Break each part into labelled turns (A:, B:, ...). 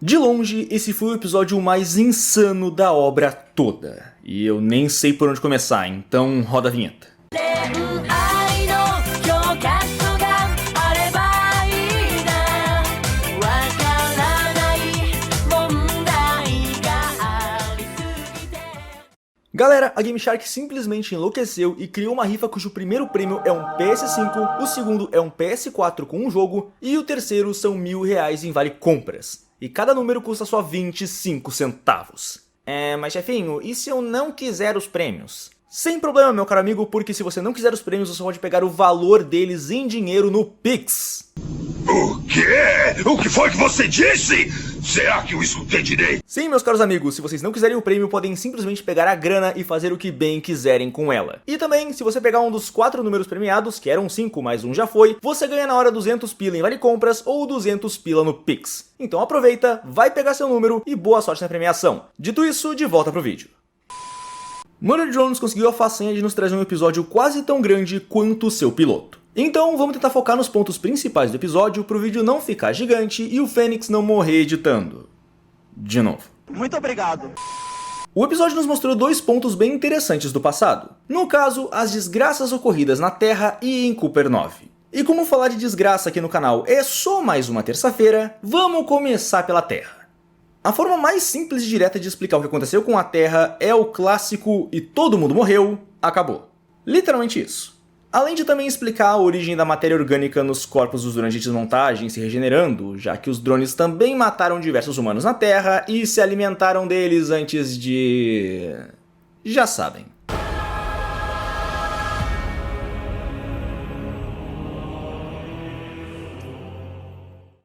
A: De longe, esse foi o episódio mais insano da obra toda. E eu nem sei por onde começar, então roda a vinheta. Galera, a Game Shark simplesmente enlouqueceu e criou uma rifa cujo primeiro prêmio é um PS5, o segundo é um PS4 com um jogo e o terceiro são R$1.000 em vale compras. E cada número custa só 25 centavos. Mas chefinho, e se eu não quiser os prêmios? Sem problema, meu caro amigo, porque se você não quiser os prêmios, você pode pegar o valor deles em dinheiro no Pix.
B: O quê? O que foi que você disse? Será que eu escutei direito?
A: Sim, meus caros amigos, se vocês não quiserem o prêmio, podem simplesmente pegar a grana e fazer o que bem quiserem com ela. E também, se você pegar um dos 4 números premiados, que eram 5, mas um já foi, você ganha na hora 200 pila em vale compras ou 200 pila no Pix. Então aproveita, vai pegar seu número e boa sorte na premiação. Dito isso, de volta pro vídeo. Murder Drones conseguiu a façanha de nos trazer um episódio quase tão grande quanto o seu piloto. Então vamos tentar focar nos pontos principais do episódio pro vídeo não ficar gigante e o Fênix não morrer editando. De novo.
C: Muito obrigado.
A: O episódio nos mostrou 2 pontos bem interessantes do passado. No caso, as desgraças ocorridas na Terra e em Cooper 9. E como falar de desgraça aqui no canal é só mais uma terça-feira, vamos começar pela Terra. A forma mais simples e direta de explicar o que aconteceu com a Terra é o clássico "e todo mundo morreu, acabou". Literalmente isso. Além de também explicar a origem da matéria orgânica nos corpos dos drones de desmontagem se regenerando, já que os drones também mataram diversos humanos na Terra e se alimentaram deles antes de... já sabem.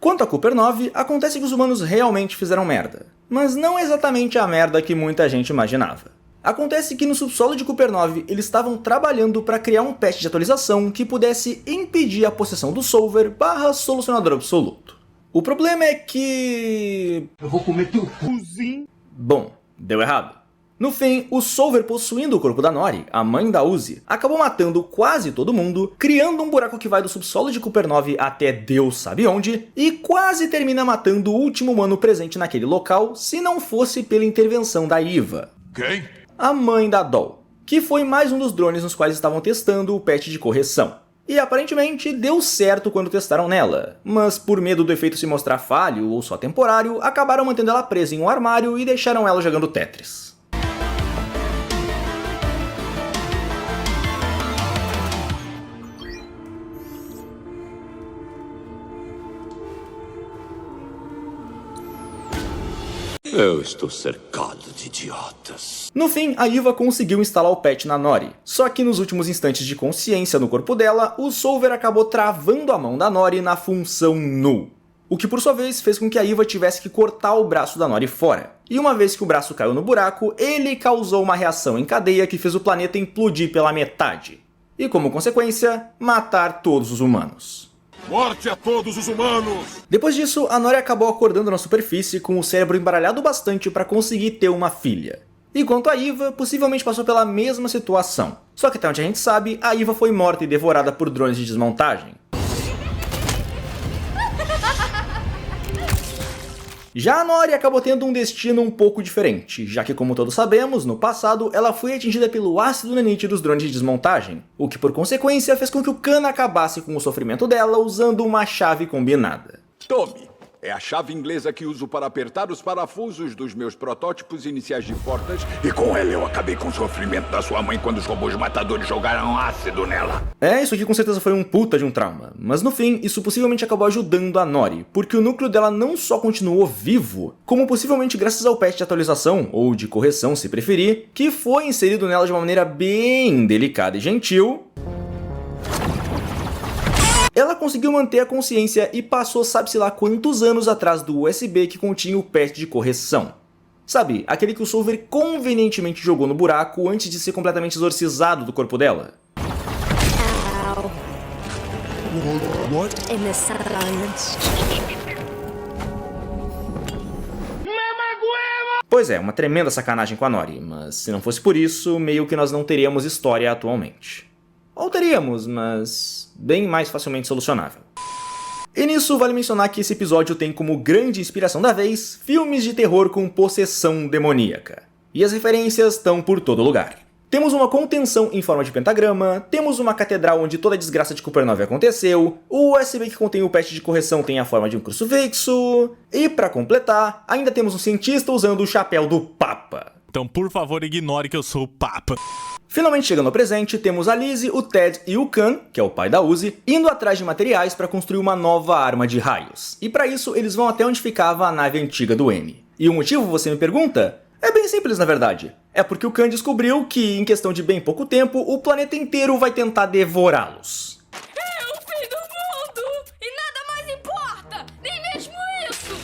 A: Quanto a Cooper 9, acontece que os humanos realmente fizeram merda. Mas não exatamente a merda que muita gente imaginava. Acontece que no subsolo de Cooper 9, eles estavam trabalhando para criar um patch de atualização que pudesse impedir a possessão do Solver / Solucionador Absoluto. O problema é que...
B: eu vou comer teu cozinho.
A: Bom, deu errado. No fim, o Solver possuindo o corpo da Nori, a mãe da Uzi, acabou matando quase todo mundo, criando um buraco que vai do subsolo de Cooper 9 até Deus sabe onde, e quase termina matando o último humano presente naquele local, se não fosse pela intervenção da Eva.
B: Quem?
A: A mãe da Doll, que foi mais um dos drones nos quais estavam testando o patch de correção. E aparentemente deu certo quando testaram nela, mas por medo do efeito se mostrar falho ou só temporário, acabaram mantendo ela presa em um armário e deixaram ela jogando Tetris.
B: Eu estou cercado de idiotas.
A: No fim, a Eva conseguiu instalar o patch na Nori, só que nos últimos instantes de consciência no corpo dela, o Solver acabou travando a mão da Nori na função null. O que por sua vez fez com que a Eva tivesse que cortar o braço da Nori fora. E uma vez que o braço caiu no buraco, ele causou uma reação em cadeia que fez o planeta implodir pela metade. E como consequência, matar todos os humanos.
B: Morte a todos os humanos!
A: Depois disso, a Nori acabou acordando na superfície com o cérebro embaralhado bastante para conseguir ter uma filha. Enquanto a Eva possivelmente passou pela mesma situação. Só que até onde a gente sabe, a Eva foi morta e devorada por drones de desmontagem. Já a Nori acabou tendo um destino um pouco diferente, já que, como todos sabemos, no passado ela foi atingida pelo ácido nanite dos drones de desmontagem, o que por consequência fez com que o Khan acabasse com o sofrimento dela usando uma chave combinada.
D: Tome! É a chave inglesa que uso para apertar os parafusos dos meus protótipos iniciais de portas.
B: E com ela eu acabei com o sofrimento da sua mãe quando os robôs matadores jogaram ácido nela.
A: Isso aqui com certeza foi um puta de um trauma, mas no fim isso possivelmente acabou ajudando a Nori, porque o núcleo dela não só continuou vivo, como possivelmente graças ao patch de atualização, ou de correção se preferir, que foi inserido nela de uma maneira bem delicada e gentil. Ela conseguiu manter a consciência e passou sabe-se lá quantos anos atrás do USB que continha o patch de correção. Sabe, aquele que o Solver convenientemente jogou no buraco antes de ser completamente exorcizado do corpo dela.
E: What in the silence?
A: Pois é, uma tremenda sacanagem com a Nori, mas se não fosse por isso, meio que nós não teríamos história atualmente. Ou teríamos, mas bem mais facilmente solucionável. E nisso vale mencionar que esse episódio tem como grande inspiração da vez filmes de terror com possessão demoníaca. E as referências estão por todo lugar. Temos uma contenção em forma de pentagrama, temos uma catedral onde toda a desgraça de Cooper 9 aconteceu, o USB que contém o patch de correção tem a forma de um crucifixo, e pra completar, ainda temos um cientista usando o chapéu do Papa.
C: Então, por favor, ignore que eu sou o Papa.
A: Finalmente chegando ao presente, temos a Lizzie, o Ted e o Khan, que é o pai da Uzi, indo atrás de materiais para construir uma nova arma de raios. E para isso, eles vão até onde ficava a nave antiga do N. E o motivo, você me pergunta? É bem simples, na verdade. É porque o Khan descobriu que, em questão de bem pouco tempo, o planeta inteiro vai tentar devorá-los.
F: É o fim do mundo! E nada mais importa! Nem mesmo isso!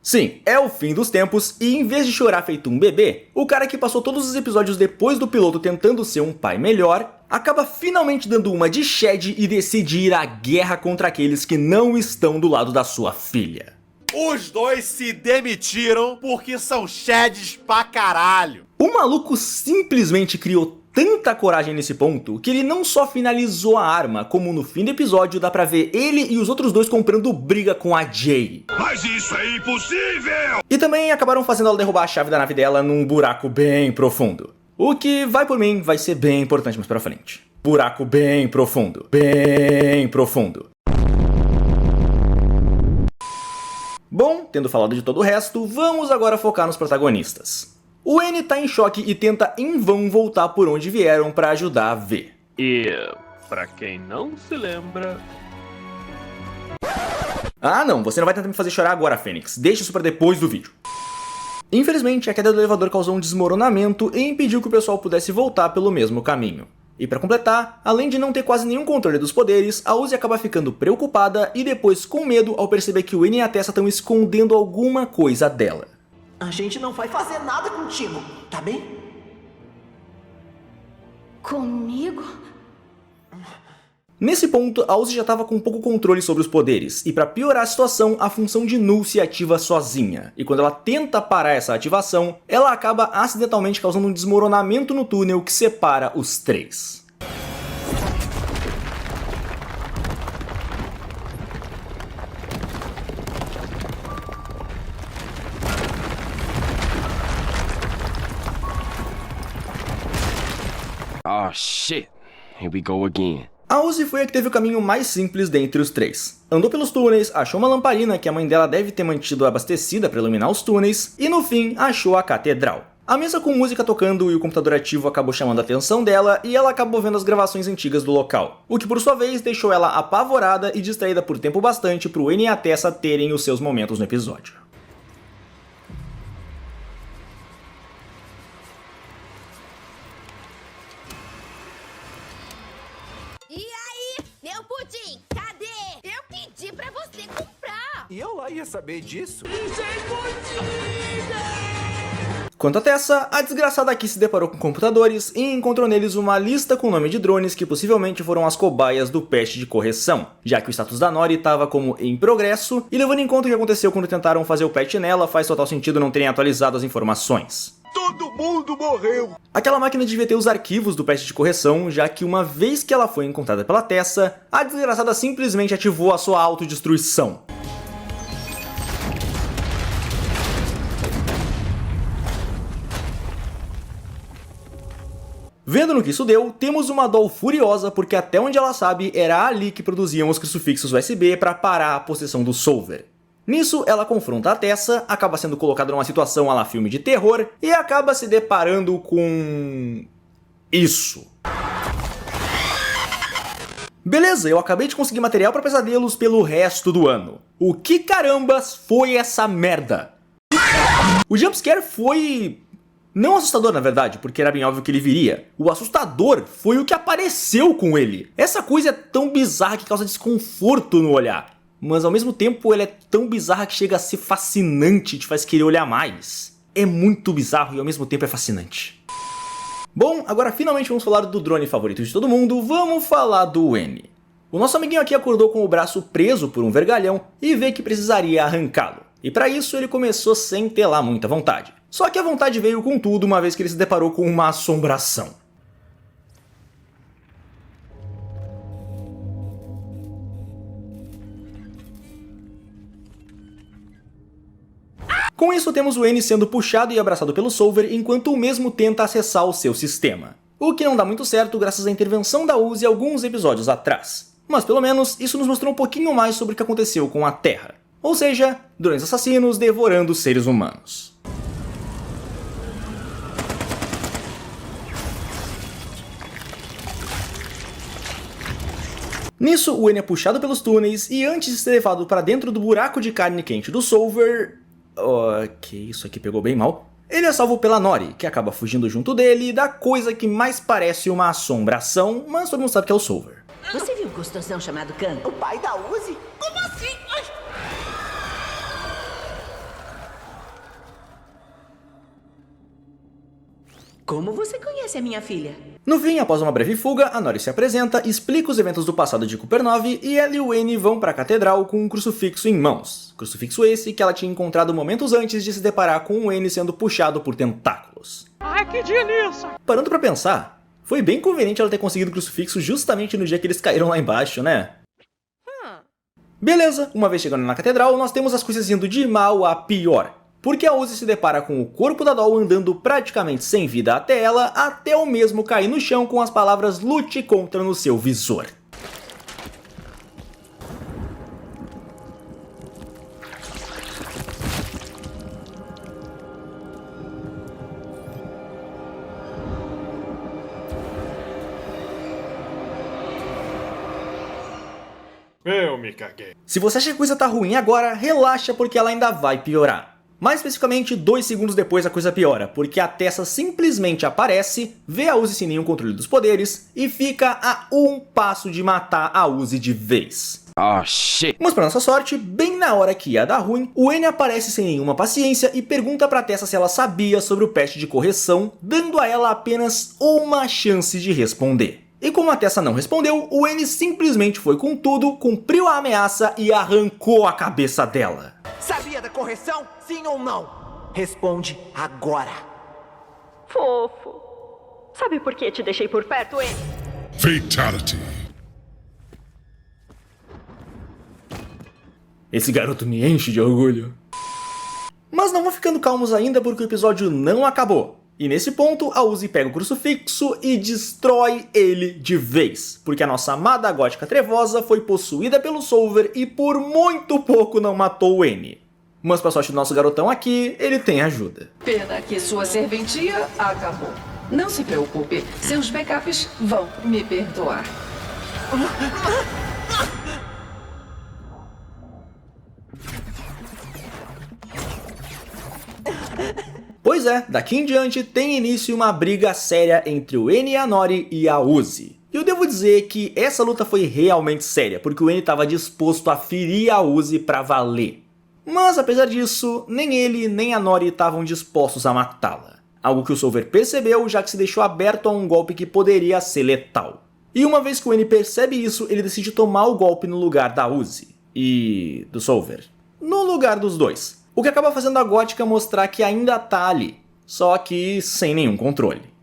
A: Sim, é o fim dos tempos e em vez de chorar feito um bebê, o cara que passou todos os episódios depois do piloto tentando ser um pai melhor, acaba finalmente dando uma de Shed e decide ir à guerra contra aqueles que não estão do lado da sua filha.
G: Os dois se demitiram porque são Sheds pra caralho.
A: O maluco simplesmente criou tanta coragem nesse ponto que ele não só finalizou a arma, como no fim do episódio dá pra ver ele e os outros dois comprando briga com a Jay.
B: Mas isso é impossível!
A: E também acabaram fazendo ela derrubar a chave da nave dela num buraco bem profundo. O que, vai por mim, vai ser bem importante mais pra frente. Buraco bem profundo. Bem profundo. Bom, tendo falado de todo o resto, vamos agora focar nos protagonistas. O N tá em choque e tenta em vão voltar por onde vieram pra ajudar a V.
H: E, pra quem não se lembra...
A: Ah não, você não vai tentar me fazer chorar agora, Fênix. Deixa isso pra depois do vídeo. Infelizmente, a queda do elevador causou um desmoronamento e impediu que o pessoal pudesse voltar pelo mesmo caminho. E pra completar, além de não ter quase nenhum controle dos poderes, a Uzi acaba ficando preocupada e depois com medo ao perceber que o N e a Tessa estão escondendo alguma coisa dela.
I: A gente não vai fazer nada contigo, tá bem?
F: Comigo?
A: Nesse ponto, a Uzi já estava com pouco controle sobre os poderes, e para piorar a situação, a função de null se ativa sozinha, e quando ela tenta parar essa ativação, ela acaba acidentalmente causando um desmoronamento no túnel que separa os três.
H: Oh shit, here we go again.
A: A Uzi foi a que teve o caminho mais simples dentre os três. Andou pelos túneis, achou uma lamparina que a mãe dela deve ter mantido abastecida para iluminar os túneis, e no fim achou a catedral. A mesa com música tocando e o computador ativo acabou chamando a atenção dela e ela acabou vendo as gravações antigas do local, o que por sua vez deixou ela apavorada e distraída por tempo bastante para o N e a Tessa terem os seus momentos no episódio.
F: E aí, meu pudim, cadê? Eu pedi pra você comprar!
G: E eu lá ia saber disso?
A: Quanto a Tessa, a desgraçada aqui se deparou com computadores e encontrou neles uma lista com o nome de drones que possivelmente foram as cobaias do patch de correção, já que o status da Nori estava como em progresso, e levando em conta o que aconteceu quando tentaram fazer o patch nela, faz total sentido não terem atualizado as informações.
B: Todo mundo morreu!
A: Aquela máquina devia ter os arquivos do patch de correção, já que uma vez que ela foi encontrada pela Tessa, a desgraçada simplesmente ativou a sua autodestruição. Vendo no que isso deu, temos uma Doll furiosa porque até onde ela sabe era ali que produziam os crucifixos USB para parar a possessão do Solver. Nisso, ela confronta a Tessa, acaba sendo colocada numa situação à la filme de terror e acaba se deparando com... isso. Beleza, eu acabei de conseguir material para pesadelos pelo resto do ano. O que carambas foi essa merda? O jumpscare foi... não assustador, na verdade, porque era bem óbvio que ele viria. O assustador foi o que apareceu com ele. Essa coisa é tão bizarra que causa desconforto no olhar. Mas ao mesmo tempo ela é tão bizarra que chega a ser fascinante e te faz querer olhar mais. É muito bizarro e ao mesmo tempo é fascinante. Bom, agora finalmente vamos falar do drone favorito de todo mundo, vamos falar do N. O nosso amiguinho aqui acordou com o braço preso por um vergalhão e vê que precisaria arrancá-lo. E para isso ele começou sem ter lá muita vontade. Só que a vontade veio com tudo uma vez que ele se deparou com uma assombração. Com isso, temos o N sendo puxado e abraçado pelo Solver enquanto o mesmo tenta acessar o seu sistema. O que não dá muito certo graças à intervenção da Uzi alguns episódios atrás. Mas pelo menos isso nos mostrou um pouquinho mais sobre o que aconteceu com a Terra. Ou seja, drones assassinos devorando seres humanos. Nisso, o N é puxado pelos túneis e antes de ser levado para dentro do buraco de carne quente do Solver... Ok, isso aqui pegou bem mal. Ele é salvo pela Nori, que acaba fugindo junto dele da coisa que mais parece uma assombração, mas todo mundo sabe que é o Solver.
I: Você viu o gostosão chamado Khan? O pai da Uzi? Como assim? Ai. Como você conhece a minha filha?
A: No fim, após uma breve fuga, a Nori se apresenta, explica os eventos do passado de Cooper 9 e ela e o N vão para a catedral com um crucifixo em mãos. Crucifixo esse que ela tinha encontrado momentos antes de se deparar com o N sendo puxado por tentáculos.
J: Ai, que delícia!
A: Parando pra pensar, foi bem conveniente ela ter conseguido o crucifixo justamente no dia que eles caíram lá embaixo, né? Beleza, uma vez chegando na catedral, nós temos as coisas indo de mal a pior. Porque a Uzi se depara com o corpo da Doll andando praticamente sem vida até ela, até o mesmo cair no chão com as palavras "lute contra" no seu visor.
G: Eu me caguei.
A: Se você acha que a coisa tá ruim agora, relaxa porque ela ainda vai piorar. Mais especificamente, 2 segundos depois a coisa piora, porque a Tessa simplesmente aparece, vê a Uzi sem nenhum controle dos poderes e fica a um passo de matar a Uzi de vez.
H: Oh, shit.
A: Mas pra nossa sorte, bem na hora que ia dar ruim, o N aparece sem nenhuma paciência e pergunta pra Tessa se ela sabia sobre o patch de correção, dando a ela apenas uma chance de responder. E como a Tessa não respondeu, o N simplesmente foi com tudo, cumpriu a ameaça e arrancou a cabeça dela.
I: Sabia da correção? Sim ou não? Responde agora.
J: Fofo. Sabe por que te deixei por perto, N?
B: Fatality.
A: Esse garoto me enche de orgulho. Mas não vão ficando calmos ainda porque o episódio não acabou. E nesse ponto, a Uzi pega o crucifixo e destrói ele de vez. Porque a nossa amada gótica trevosa foi possuída pelo Solver e por muito pouco não matou o N. Mas pra sorte do nosso garotão aqui, ele tem ajuda.
K: Pena que sua serventia acabou. Não se preocupe, seus backups vão me perdoar.
A: Pois é, daqui em diante tem início uma briga séria entre o N, a Nori e a Uzi. E eu devo dizer que essa luta foi realmente séria, porque o N estava disposto a ferir a Uzi pra valer. Mas apesar disso, nem ele nem a Nori estavam dispostos a matá-la. Algo que o Solver percebeu, já que se deixou aberto a um golpe que poderia ser letal. E uma vez que o N percebe isso, ele decide tomar o golpe no lugar da Uzi. E do Solver. No lugar dos dois. O que acaba fazendo a gótica mostrar que ainda tá ali, só que sem nenhum controle.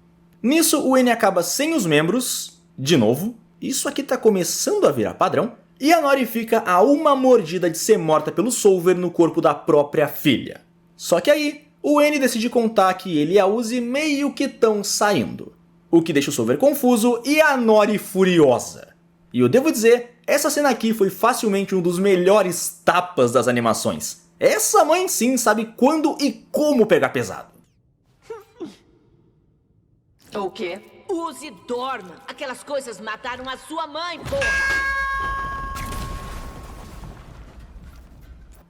A: Nisso, o N acaba sem os membros, de novo, isso aqui tá começando a virar padrão, e a Nori fica a uma mordida de ser morta pelo Solver no corpo da própria filha. Só que aí, o N decide contar que ele e a Uzi meio que estão saindo, o que deixa o Solver confuso e a Nori furiosa. E eu devo dizer, essa cena aqui foi facilmente um dos melhores tapas das animações. Essa mãe sim sabe quando e como pegar pesado.
K: O quê?
F: Use dorma. Aquelas coisas mataram a sua mãe, porra!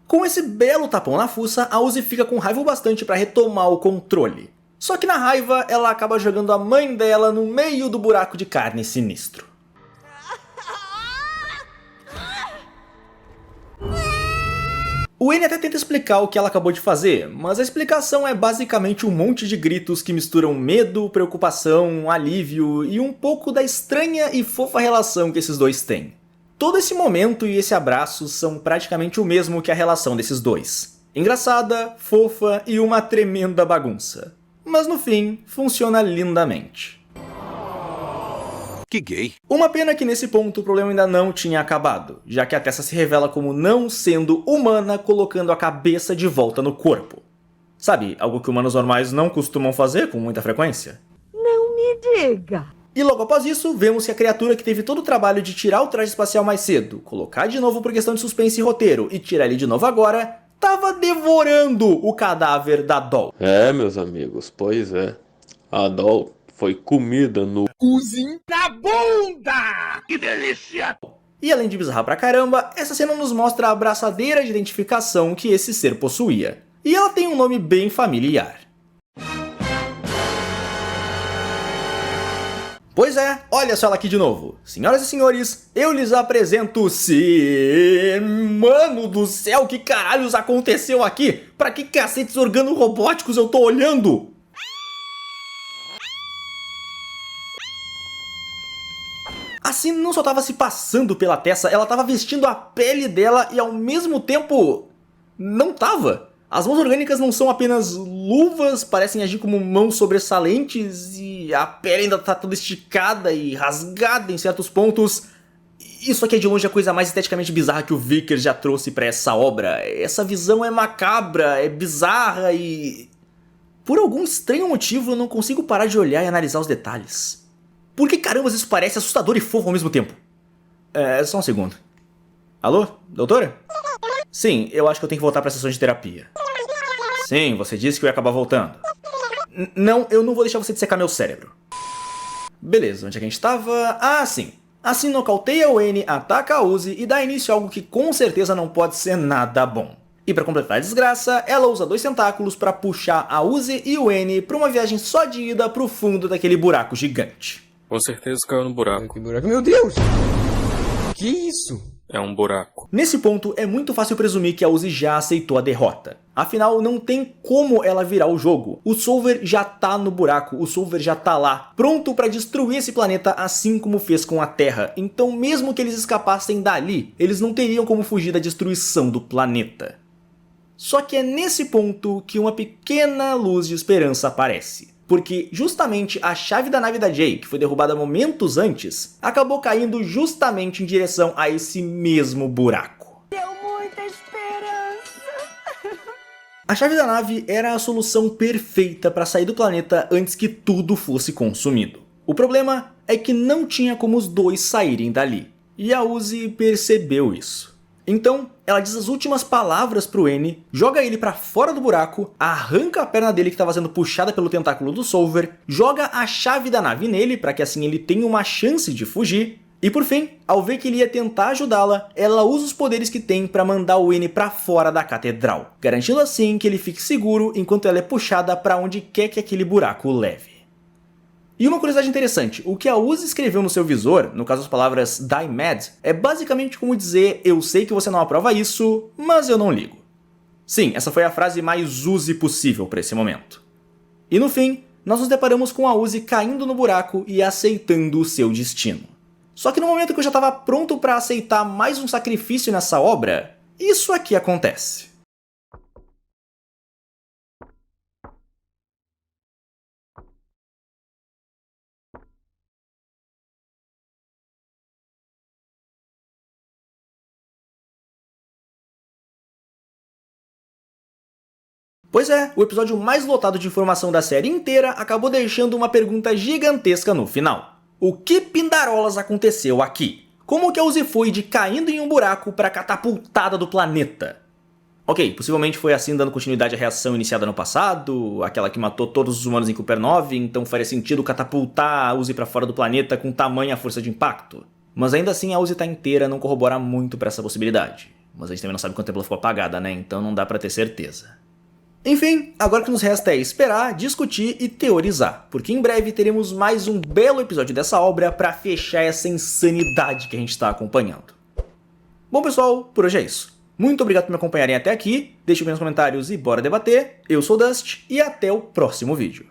A: Com esse belo tapão na fuça, a Uzi fica com raiva o bastante para retomar o controle. Só que na raiva, ela acaba jogando a mãe dela no meio do buraco de carne sinistro. O N até tenta explicar o que ela acabou de fazer, mas a explicação é basicamente um monte de gritos que misturam medo, preocupação, alívio e um pouco da estranha e fofa relação que esses dois têm. Todo esse momento e esse abraço são praticamente o mesmo que a relação desses dois. Engraçada, fofa e uma tremenda bagunça. Mas no fim, funciona lindamente.
B: Que gay.
A: Uma pena que nesse ponto o problema ainda não tinha acabado, já que a Tessa se revela como não sendo humana, colocando a cabeça de volta no corpo. Sabe, algo que humanos normais não costumam fazer com muita frequência.
E: Não me diga.
A: E logo após isso, vemos que a criatura que teve todo o trabalho de tirar o traje espacial mais cedo, colocar de novo por questão de suspense e roteiro e tirar ele de novo agora, tava devorando o cadáver da Doll.
L: É, meus amigos, pois é. A Doll foi comida no
B: cozinho da bunda! Que delícia!
A: E além de bizarrar pra caramba, essa cena nos mostra a abraçadeira de identificação que esse ser possuía. E ela tem um nome bem familiar. Pois é, olha só ela aqui de novo. Senhoras e senhores, eu lhes apresento... Mano do céu, que caralhos aconteceu aqui? Pra que cacetes organorobóticos eu tô olhando? A Sin não só tava se passando pela Tessa, ela tava vestindo a pele dela e ao mesmo tempo... não tava. As mãos orgânicas não são apenas luvas, parecem agir como mãos sobressalentes e a pele ainda tá toda esticada e rasgada em certos pontos. Isso aqui é de longe a coisa mais esteticamente bizarra que o Vickers já trouxe pra essa obra. Essa visão é macabra, é bizarra e... por algum estranho motivo eu não consigo parar de olhar e analisar os detalhes. Por que carambas isso parece assustador e fofo ao mesmo tempo? Só um segundo. Alô, doutora? Sim, eu acho que eu tenho que voltar pra sessões de terapia. Sim, você disse que eu ia acabar voltando. Não, eu não vou deixar você dissecar meu cérebro. Beleza, onde é que a gente tava? Ah, sim. Assim nocauteia o N, ataca a Uzi e dá início a algo que com certeza não pode ser nada bom. E pra completar a desgraça, ela usa 2 tentáculos pra puxar a Uzi e o N pra uma viagem só de ida pro fundo daquele buraco gigante.
M: Com certeza caiu no buraco.
I: Meu Deus! Que isso?
M: É um buraco.
A: Nesse ponto, é muito fácil presumir que a Uzi já aceitou a derrota. Afinal, não tem como ela virar o jogo. O Solver já tá no buraco, o Solver já tá lá, pronto pra destruir esse planeta assim como fez com a Terra. Então mesmo que eles escapassem dali, eles não teriam como fugir da destruição do planeta. Só que é nesse ponto que uma pequena luz de esperança aparece. Porque justamente a chave da nave da Jay, que foi derrubada momentos antes, acabou caindo justamente em direção a esse mesmo buraco.
E: Deu muita esperança.
A: A chave da nave era a solução perfeita para sair do planeta antes que tudo fosse consumido. O problema é que não tinha como os dois saírem dali. E a Uzi percebeu isso. Então, ela diz as últimas palavras pro N, joga ele pra fora do buraco, arranca a perna dele que estava sendo puxada pelo tentáculo do Solver, joga a chave da nave nele para que assim ele tenha uma chance de fugir, e por fim, ao ver que ele ia tentar ajudá-la, ela usa os poderes que tem para mandar o N pra fora da catedral, garantindo assim que ele fique seguro enquanto ela é puxada para onde quer que aquele buraco o leve. E uma curiosidade interessante, o que a Uzi escreveu no seu visor, no caso as palavras Die Mad, é basicamente como dizer eu sei que você não aprova isso, mas eu não ligo. Sim, essa foi a frase mais Uzi possível para esse momento. E no fim, nós nos deparamos com a Uzi caindo no buraco e aceitando o seu destino. Só que no momento que eu já estava pronto para aceitar mais um sacrifício nessa obra, isso aqui acontece. Pois é, o episódio mais lotado de informação da série inteira acabou deixando uma pergunta gigantesca no final. O que pindarolas aconteceu aqui? Como que a Uzi foi de caindo em um buraco para catapultada do planeta? Ok, possivelmente foi assim dando continuidade à reação iniciada no passado, aquela que matou todos os humanos em Cooper 9, então faria sentido catapultar a Uzi para fora do planeta com tamanha força de impacto. Mas ainda assim a Uzi tá inteira não corrobora muito para essa possibilidade. Mas a gente também não sabe quanto tempo ela ficou apagada, né? Então não dá para ter certeza. Enfim, agora o que nos resta é esperar, discutir e teorizar, porque em breve teremos mais um belo episódio dessa obra para fechar essa insanidade que a gente está acompanhando. Bom pessoal, por hoje é isso. Muito obrigado por me acompanharem até aqui, deixem nos comentários e bora debater. Eu sou o Dust e até o próximo vídeo.